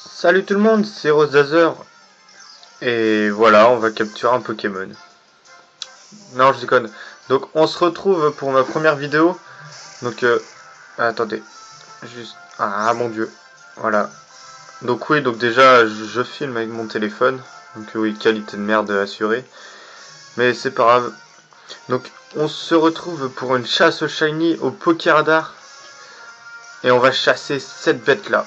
Salut tout le monde, c'est Rosedazer. Et voilà, on va capturer un Pokémon. Non, je déconne. Donc on se retrouve pour ma première vidéo. Donc attendez. Juste. Ah mon dieu. Voilà. Donc oui, donc déjà je filme avec mon téléphone. Donc oui, qualité de merde assurée. Mais c'est pas grave. Donc on se retrouve pour une chasse au shiny au Pokéradar. Et on va chasser cette bête là.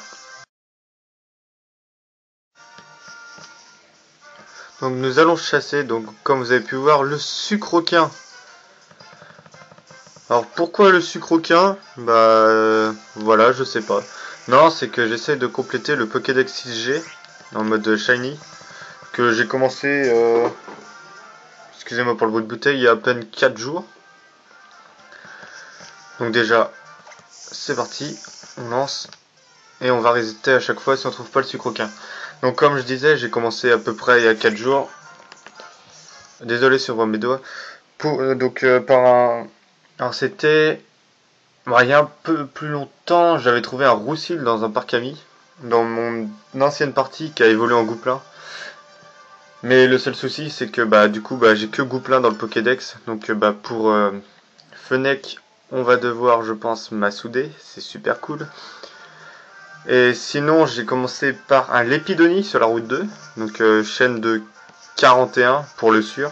Donc nous allons chasser, donc comme vous avez pu voir, le Sucroquin. Alors pourquoi le Sucroquin? Voilà, je sais pas. Non, c'est que j'essaie de compléter le Pokédex 6G en mode shiny. Que j'ai commencé, excusez-moi pour le bruit de bouteille, il y a à peine 4 jours. Donc déjà, c'est parti, on lance. Et on va résister à chaque fois si on trouve pas le Sucroquin. Donc comme je disais, j'ai commencé à peu près il y a 4 jours. Désolé si on voit mes doigts. Alors c'était... il y a un peu plus longtemps, j'avais trouvé un Roussil dans un parc ami, dans mon ancienne partie qui a évolué en Gouplin. Mais le seul souci, c'est que du coup, j'ai que Gouplin dans le Pokédex. Donc pour Fennec, on va devoir, je pense, m'assouder. C'est super cool. Et sinon, j'ai commencé par un Lépidonie sur la route 2. Donc chaîne de 41 pour le sûr.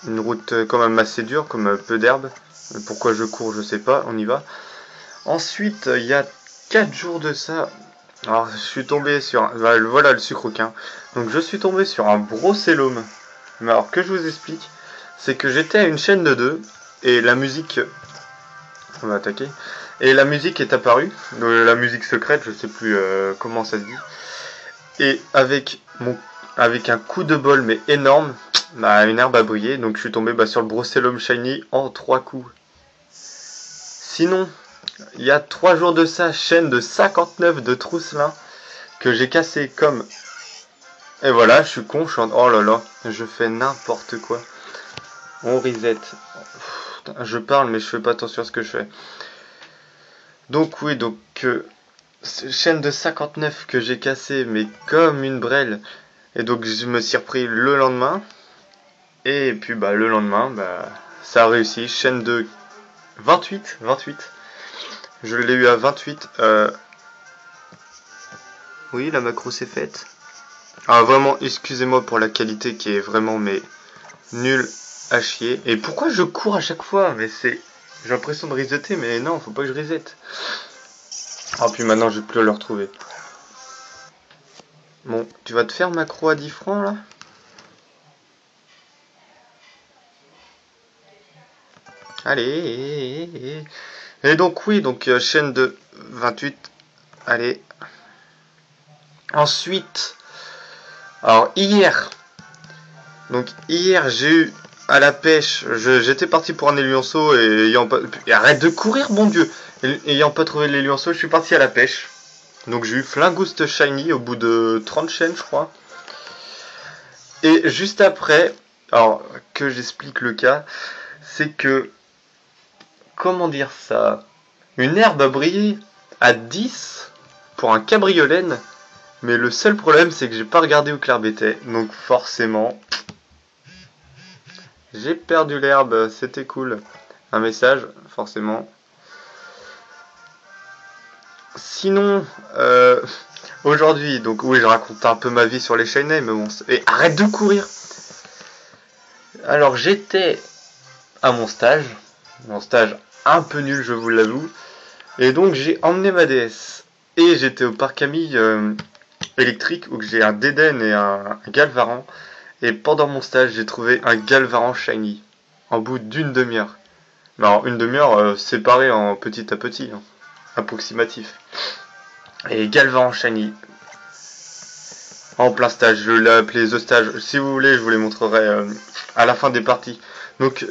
Une route quand même assez dure, comme peu d'herbe. Pourquoi je cours, je sais pas, on y va. Ensuite, il y a 4 jours de ça, alors je suis tombé sur... voilà le Sucroquin. Donc je suis tombé sur un Brossellum. Mais alors que je vous explique, c'est que j'étais à une chaîne de 2 et la musique... On va attaquer. Et la musique est apparue, donc la musique secrète, je sais plus comment ça se dit. Et avec un coup de bol mais énorme, une herbe a brillé, donc je suis tombé sur le Brossellum Shiny en 3 coups. Sinon, il y a 3 jours de ça, chaîne de 59 de Trousselin que j'ai cassé comme... Et voilà, je suis con, oh là là, je fais n'importe quoi. On reset. Je parle mais je fais pas attention à ce que je fais. Donc oui, chaîne de 59 que j'ai cassé mais comme une brêle. Et donc je me suis repris le lendemain. Et puis le lendemain, ça a réussi. Chaîne de 28. Je l'ai eu à 28. Oui, la macro s'est faite. Ah vraiment, excusez-moi pour la qualité qui est vraiment nulle à chier. Et pourquoi je cours à chaque fois? J'ai l'impression de resetter, mais non, faut pas que je reset. Ah puis maintenant je vais plus le retrouver. Bon, tu vas te faire macro à 10 francs là? Allez. Et donc oui, chaîne de 28. Allez. Ensuite, alors hier j'ai eu à la pêche, j'étais parti pour un éluanceau et arrête de courir, bon Dieu. Ayant pas trouvé l'éluanceau, je suis parti à la pêche. Donc j'ai eu Flingouste Shiny au bout de 30 chaînes, je crois. Et juste après, alors que j'explique le cas, c'est que, comment dire ça, une herbe a brillé à 10 pour un cabriolène, mais le seul problème c'est que j'ai pas regardé où l'herbe était, donc forcément, j'ai perdu l'herbe, c'était cool. Un message, forcément. Sinon, aujourd'hui, donc oui, je raconte un peu ma vie sur les shiny, mais bon, et arrête de courir. Alors j'étais à mon stage un peu nul, je vous l'avoue, et donc j'ai emmené ma DS et j'étais au parc Ami électrique où j'ai un Dédenne et un Galvaran, et pendant mon stage j'ai trouvé un Galvaran shiny en bout d'une demi-heure. Alors une demi-heure séparée en petit à petit, hein, approximatif. Et Galvaran shiny en plein stage, je l'ai appelé The Stage. Si vous voulez, je vous les montrerai à la fin des parties. Donc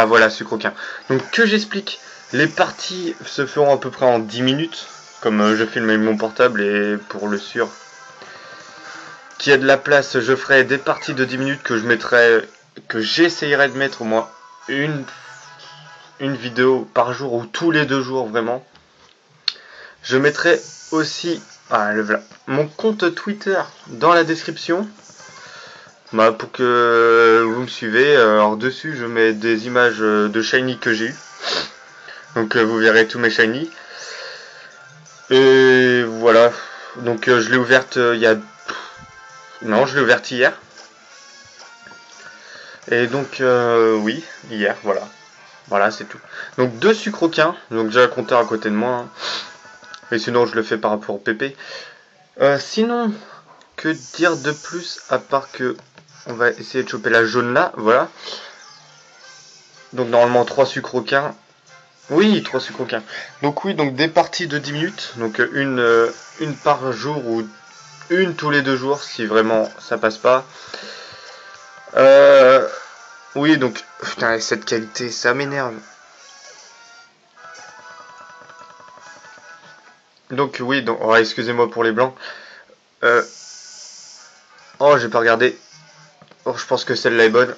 voilà, Sucroquin. Donc que j'explique, les parties se feront à peu près en 10 minutes, comme je filme avec mon portable, et pour le sûr qu'il y a de la place, je ferai des parties de 10 minutes que j'essayerai de mettre au moins une vidéo par jour ou tous les 2 jours vraiment. Je mettrai aussi Ah, le voilà. Mon compte Twitter dans la description. Bah, pour que vous me suivez. Alors dessus, je mets des images de shiny que j'ai eu. Donc vous verrez tous mes shiny. Et voilà. Donc je l'ai ouverte il y a... Non, je l'ai ouverte hier. Et donc oui, hier, voilà. Voilà, c'est tout. Donc 2 sucroquins. Donc j'ai un compteur à côté de moi. Hein. Et sinon, je le fais par rapport au PP. Sinon, que dire de plus à part que on va essayer de choper la jaune là, voilà. Donc normalement 3 sucroquins. Oui, 3 sucroquins. Donc oui, donc des parties de 10 minutes. Donc une par jour ou une tous les 2 jours si vraiment ça passe pas. Oui, donc putain, cette qualité, ça m'énerve. Donc oui, donc oh, excusez-moi pour les blancs. Oh, j'ai pas regardé. Oh, je pense que celle-là est bonne.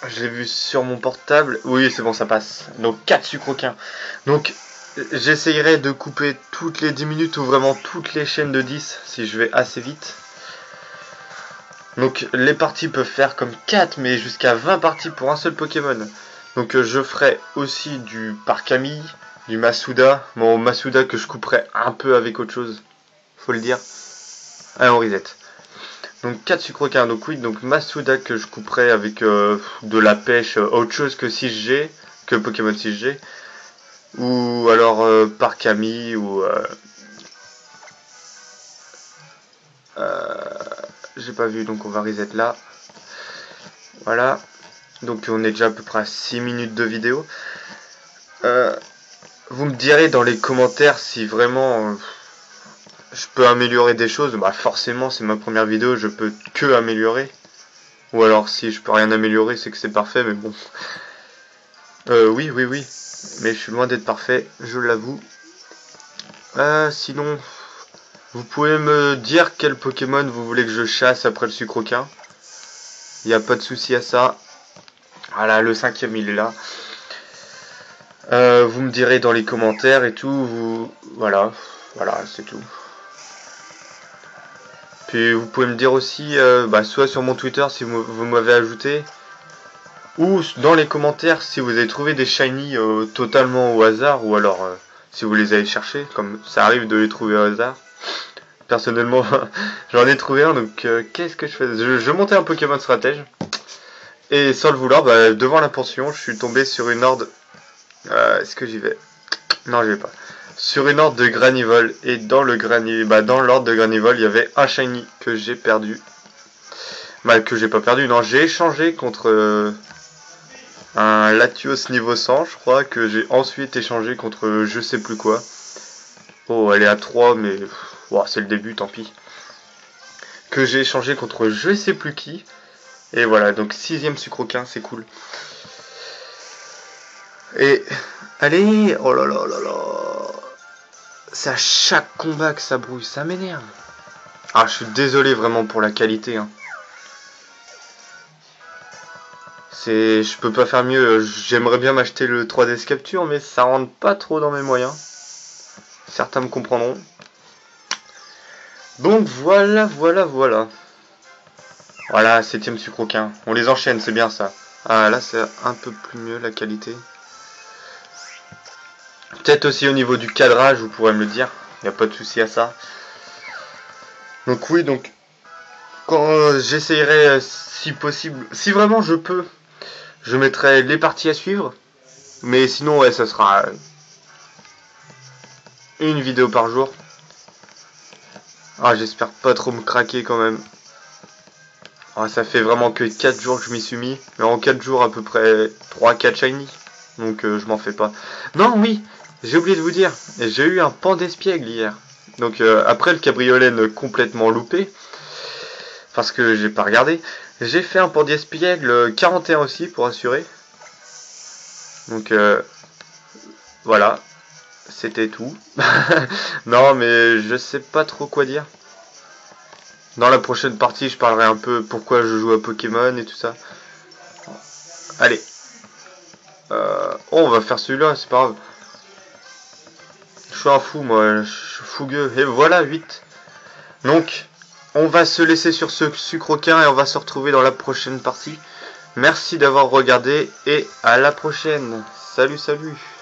Je l'ai vu sur mon portable. Oui, c'est bon, ça passe. Donc 4 sucroquins. Donc j'essayerai de couper toutes les 10 minutes ou vraiment toutes les chaînes de 10 si je vais assez vite. Donc les parties peuvent faire comme 4 mais jusqu'à 20 parties pour un seul Pokémon. Donc je ferai aussi du Parkami, du Masuda. Bon, Masuda que je couperai un peu avec autre chose. Faut le dire. Allez, on reset. Donc 4 sucroquins, donc oui, donc Masuda que je couperai avec de la pêche, autre chose que 6G, que Pokémon 6G. Ou alors Parkami, ou... j'ai pas vu, donc on va reset là. Voilà. Donc on est déjà à peu près à 6 minutes de vidéo. Vous me direz dans les commentaires si vraiment je peux améliorer des choses. Bah forcément c'est ma première vidéo, je peux que améliorer. Ou alors si je peux rien améliorer c'est que c'est parfait, mais bon. Oui, oui, oui. Mais je suis loin d'être parfait, je l'avoue. Sinon, vous pouvez me dire quel Pokémon vous voulez que je chasse après le sucroquin. Il n'y a pas de souci à ça. Voilà, le 5ème il est là. Vous me direz dans les commentaires et tout. Voilà, voilà, c'est tout. Puis vous pouvez me dire aussi, soit sur mon Twitter si vous m'avez ajouté, ou dans les commentaires si vous avez trouvé des shiny totalement au hasard, ou alors si vous les avez cherchés, comme ça arrive de les trouver au hasard. Personnellement, j'en ai trouvé un, donc qu'est-ce que je fais je montais un Pokémon stratège, et sans le vouloir, devant la pension, je suis tombé sur une horde. Est-ce que j'y vais? Non, j'y vais pas. Sur une horde de Granivol, et dans l'ordre de Granivol, il y avait un shiny que j'ai perdu. Que j'ai pas perdu, non, j'ai échangé contre un Latios niveau 100, je crois, que j'ai ensuite échangé contre je sais plus quoi. Oh, elle est à 3, mais c'est le début, tant pis. Que j'ai échangé contre je sais plus qui. Et voilà, donc 6ème sucroquin, c'est cool. Et allez, oh là là là là. C'est à chaque combat que ça brouille, ça m'énerve. Ah, je suis désolé vraiment pour la qualité. Hein. Je peux pas faire mieux. J'aimerais bien m'acheter le 3DS Capture, mais ça rentre pas trop dans mes moyens. Certains me comprendront. Donc voilà, voilà, voilà. Voilà, 7ème sucroquin. On les enchaîne, c'est bien ça. Ah, là, c'est un peu plus mieux la qualité. Peut-être aussi au niveau du cadrage, vous pourrez me le dire. Il n'y a pas de souci à ça. Donc oui, donc quand j'essayerai, si possible, si vraiment je peux, je mettrai les parties à suivre. Mais sinon, ouais, ça sera une vidéo par jour. Ah, j'espère pas trop me craquer quand même. Ah, ça fait vraiment que 4 jours que je m'y suis mis. Mais en 4 jours, à peu près 3-4 shiny. Donc je m'en fais pas. Non, oui, j'ai oublié de vous dire. J'ai eu un pan d'espiègle hier. Donc après le cabriolet complètement loupé. Parce que j'ai pas regardé. J'ai fait un pan d'espiègle 41 aussi pour assurer. Donc voilà. C'était tout. Non, mais je sais pas trop quoi dire. Dans la prochaine partie, je parlerai un peu pourquoi je joue à Pokémon et tout ça. Allez. On va faire celui-là, c'est pas grave. Je suis un fou, moi, je suis fougueux. Et voilà, 8. Donc, on va se laisser sur ce sucroquin et on va se retrouver dans la prochaine partie. Merci d'avoir regardé et à la prochaine. Salut, salut.